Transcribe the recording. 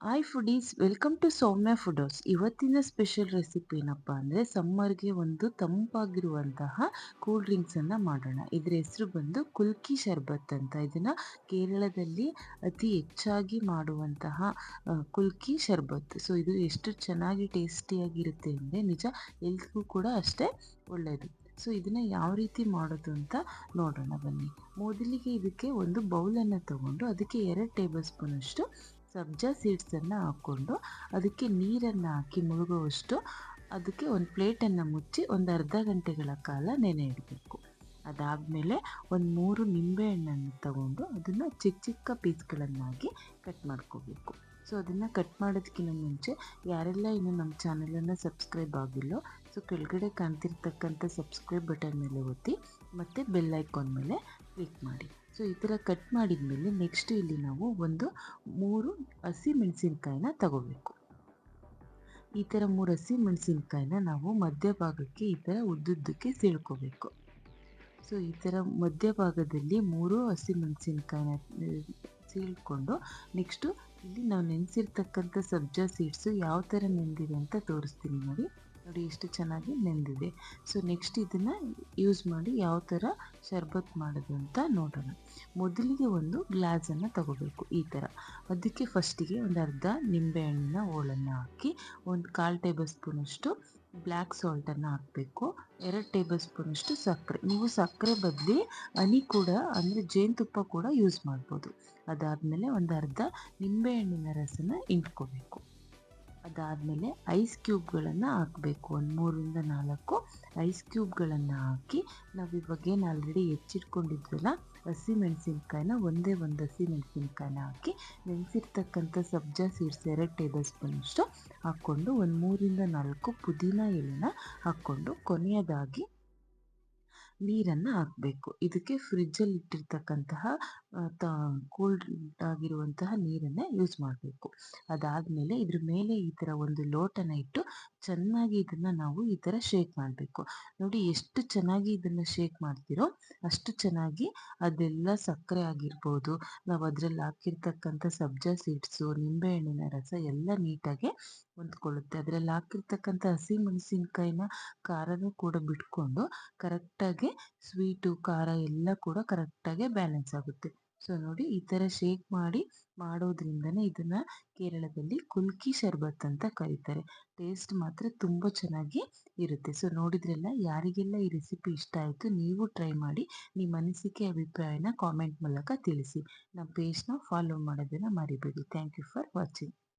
Hi foodies, welcome to Soumya food house. ಇವತ್ತಿನ special recipe ಏನಪ್ಪ ಅಂದರೆ ಸಮ್ಮರ್ಗೆ ಒಂದು ತಂಪಾಗಿರುವಂತಹ ಕೂಲ್ ಡ್ರಿಂಕ್ಸನ್ನು ಮಾಡೋಣ. ಇದರ ಹೆಸರು ಬಂದು ಕುಲ್ಕಿ ಶರ್ಬತ್ ಅಂತ. ಇದನ್ನು ಕೇರಳದಲ್ಲಿ ಅತಿ ಹೆಚ್ಚಾಗಿ ಮಾಡುವಂತಹ ಕುಲ್ಕಿ ಶರ್ಬತ್. ಸೊ ಇದು ಎಷ್ಟು ಚೆನ್ನಾಗಿ ಟೇಸ್ಟಿಯಾಗಿರುತ್ತೆ ಅಂದರೆ ನಿಜ ಎಲ್ರಿಗೂ ಕೂಡ ಅಷ್ಟೇ ಒಳ್ಳೆಯದು. ಸೊ ಇದನ್ನು ಯಾವ ರೀತಿ ಮಾಡೋದು ಅಂತ ನೋಡೋಣ ಬನ್ನಿ. ಮೊದಲಿಗೆ ಇದಕ್ಕೆ ಒಂದು ಬೌಲನ್ನು ತಗೊಂಡು ಅದಕ್ಕೆ 2 ಟೇಬಲ್ ಸ್ಪೂನಷ್ಟು ಸಬ್ಜಾ ಸೀಡ್ಸನ್ನು ಹಾಕ್ಕೊಂಡು ಅದಕ್ಕೆ ನೀರನ್ನು ಹಾಕಿ ಮುಳುಗುವಷ್ಟು ಅದಕ್ಕೆ ಒಂದು ಪ್ಲೇಟನ್ನು ಮುಚ್ಚಿ ಒಂದು ಅರ್ಧ ಗಂಟೆಗಳ ಕಾಲ ನೆನೆ ಇಡಬೇಕು. ಅದಾದಮೇಲೆ ಒಂದು 3 ನಿಂಬೆಹಣ್ಣನ್ನು ತಗೊಂಡು ಅದನ್ನು ಚಿಕ್ಕ ಚಿಕ್ಕ ಪೀಸ್ಗಳನ್ನಾಗಿ ಕಟ್ ಮಾಡ್ಕೋಬೇಕು. ಸೊ ಅದನ್ನು ಕಟ್ ಮಾಡೋದಕ್ಕಿಂತ ಮುಂಚೆ ಯಾರೆಲ್ಲ ಇನ್ನು ನಮ್ಮ ಚಾನಲನ್ನು ಸಬ್ಸ್ಕ್ರೈಬ್ ಆಗಿಲ್ಲೋ, ಸೊ ಕೆಳಗಡೆ ಕಾಣ್ತಿರ್ತಕ್ಕಂಥ ಸಬ್ಸ್ಕ್ರೈಬ್ ಬಟನ್ ಮೇಲೆ ಒತ್ತಿ ಮತ್ತು ಬೆಲ್ ಐಕಾನ್ ಮೇಲೆ ಕ್ಲಿಕ್ ಮಾಡಿ. ಸೊ ಈ ಥರ ಕಟ್ ಮಾಡಿದ ಮೇಲೆ ನೆಕ್ಸ್ಟ್ ಇಲ್ಲಿ ನಾವು ಒಂದು 3 ಹಸಿ ಮೆಣಸಿನ್ಕಾಯಿನ ತಗೋಬೇಕು. ಈ ಥರ 3 ಹಸಿ ಮೆಣಸಿನ್ಕಾಯಿನ ನಾವು ಮಧ್ಯಭಾಗಕ್ಕೆ ಈ ಥರ ಉದ್ದುದ್ದಕ್ಕೆ ಸೀಳ್ಕೋಬೇಕು. ಸೊ ಈ ಥರ ಮಧ್ಯಭಾಗದಲ್ಲಿ 3 ಹಸಿ ಮೆಣಸಿನ್ಕಾಯಿನ ಸೀಳ್ಕೊಂಡು ನೆಕ್ಸ್ಟು ಇಲ್ಲಿ ನಾವು ನೆನೆಸಿರ್ತಕ್ಕಂಥ ಸಬ್ಜಾ ಸೀಡ್ಸು ಯಾವ ಥರ ನೆಂದಿದೆ ಅಂತ ತೋರಿಸ್ತೀನಿ ನೋಡಿ. ನೋಡಿ ಎಷ್ಟು ಚೆನ್ನಾಗಿ ನೆಂದಿದೆ. ಸೊ ನೆಕ್ಸ್ಟ್ ಇದನ್ನು ಯೂಸ್ ಮಾಡಿ ಯಾವ ಥರ ಶರ್ಬತ್ ಮಾಡೋದು ಅಂತ ನೋಡೋಣ. ಮೊದಲಿಗೆ ಒಂದು ಗ್ಲಾಸನ್ನು ತಗೋಬೇಕು ಈ ಥರ. ಅದಕ್ಕೆ ಫಸ್ಟಿಗೆ ಒಂದು ಅರ್ಧ ನಿಂಬೆಹಣ್ಣಿನ ಹೋಳನ್ನು ಹಾಕಿ ಒಂದು 1/4 ಟೇಬಲ್ ಸ್ಪೂನಷ್ಟು ಬ್ಲ್ಯಾಕ್ ಸಾಲ್ಟನ್ನು ಹಾಕಬೇಕು. 2 ಟೇಬಲ್ ಸ್ಪೂನಷ್ಟು ಸಕ್ಕರೆ. ನೀವು ಸಕ್ಕರೆ ಬದಲಿ ಹನಿ ಕೂಡ ಅಂದರೆ ಜೇನುತುಪ್ಪ ಕೂಡ ಯೂಸ್ ಮಾಡ್ಬೋದು. ಅದಾದಮೇಲೆ ಒಂದು ಅರ್ಧ ನಿಂಬೆಹಣ್ಣಿನ ರಸನ ಹಿಂಡ್ಕೋಬೇಕು. ಅದಾದಮೇಲೆ ಐಸ್ ಕ್ಯೂಬ್ಗಳನ್ನು ಹಾಕಬೇಕು. ಒಂದು 3ರಿಂದ 4 ಐಸ್ ಕ್ಯೂಬ್ಗಳನ್ನು ಹಾಕಿ ನಾವು ಇವಾಗ ಏನು ಆಲ್ರೆಡಿ ಹೆಚ್ಚಿಟ್ಕೊಂಡಿದ್ವಲ್ಲ ಹಸಿ ಮೆಣಸಿನ್ಕಾಯಿನ ಒಂದೇ ಒಂದು ಹಸಿ ಮೆಣಸಿನ್ಕಾಯಿನ ಹಾಕಿ ನೆನೆಸಿರ್ತಕ್ಕಂಥ ಸಬ್ಜಾ ಸೀಡ್ಸ್ 2 ಟೇಬಲ್ ಸ್ಪೂನಷ್ಟು ಹಾಕ್ಕೊಂಡು ಒಂದು 3ರಿಂದ 4 ಪುದೀನ ಎಲೆನ ಹಾಕ್ಕೊಂಡು ಕೊನೆಯದಾಗಿ ನೀರನ್ನು ಹಾಕಬೇಕು. ಇದಕ್ಕೆ ಫ್ರಿಜ್ಜಲ್ಲಿ ಇಟ್ಟಿರ್ತಕ್ಕಂತಹ ಕೋಲ್ಡ್ ಆಗಿರುವಂತಹ ನೀರನ್ನೇ ಯೂಸ್ ಮಾಡಬೇಕು. ಅದಾದಮೇಲೆ ಇದ್ರ ಮೇಲೆ ಈ ಥರ ಒಂದು ಲೋಟನ ಇಟ್ಟು ಚೆನ್ನಾಗಿ ಇದನ್ನು ನಾವು ಈ ಥರ ಶೇಕ್ ಮಾಡಬೇಕು. ನೋಡಿ ಎಷ್ಟು ಚೆನ್ನಾಗಿ ಇದನ್ನು ಶೇಕ್ ಮಾಡ್ತೀರೋ ಅಷ್ಟು ಚೆನ್ನಾಗಿ ಅದೆಲ್ಲ ಸಕ್ಕರೆ ಆಗಿರ್ಬೋದು, ನಾವು ಅದರಲ್ಲಿ ಹಾಕಿರ್ತಕ್ಕಂಥ ಸಬ್ಜಾ ಸೀಡ್ಸು, ನಿಂಬೆಹಣ್ಣಿನ ರಸ ಎಲ್ಲ ನೀಟಾಗಿ ಹೊಂದ್ಕೊಳ್ಳುತ್ತೆ. ಅದರಲ್ಲಿ ಹಾಕಿರ್ತಕ್ಕಂಥ ಹಸಿ ಮೆಣಸಿನ್ಕಾಯಿನ ಖಾರನೂ ಕೂಡ ಬಿಟ್ಕೊಂಡು ಕರೆಕ್ಟಾಗಿ ಸ್ವೀಟು ಖಾರ ಎಲ್ಲ ಕೂಡ ಕರೆಕ್ಟಾಗಿ ಬ್ಯಾಲೆನ್ಸ್ ಆಗುತ್ತೆ. ಸೊ ನೋಡಿ ಈ ಥರ ಶೇಕ್ ಮಾಡಿ ಮಾಡೋದ್ರಿಂದನೇ ಇದನ್ನು ಕೇರಳದಲ್ಲಿ ಕುಲ್ಕಿ ಶರ್ಬತ್ ಅಂತ ಕರೀತಾರೆ. ಟೇಸ್ಟ್ ಮಾತ್ರ ತುಂಬ ಚೆನ್ನಾಗಿ ಇರುತ್ತೆ. ಸೊ ನೋಡಿದ್ರೆಲ್ಲ, ಯಾರಿಗೆಲ್ಲ ಈ ರೆಸಿಪಿ ಇಷ್ಟ ಆಯಿತು ನೀವು ಟ್ರೈ ಮಾಡಿ ನಿಮ್ಮ ಅನಿಸಿಕೆ ಅಭಿಪ್ರಾಯನ ಕಾಮೆಂಟ್ ಮೂಲಕ ತಿಳಿಸಿ. ನಮ್ಮ ಪೇಜ್ನ ಫಾಲೋ ಮಾಡೋದನ್ನು ಮರಿಬೇಡಿ. Thank you for watching.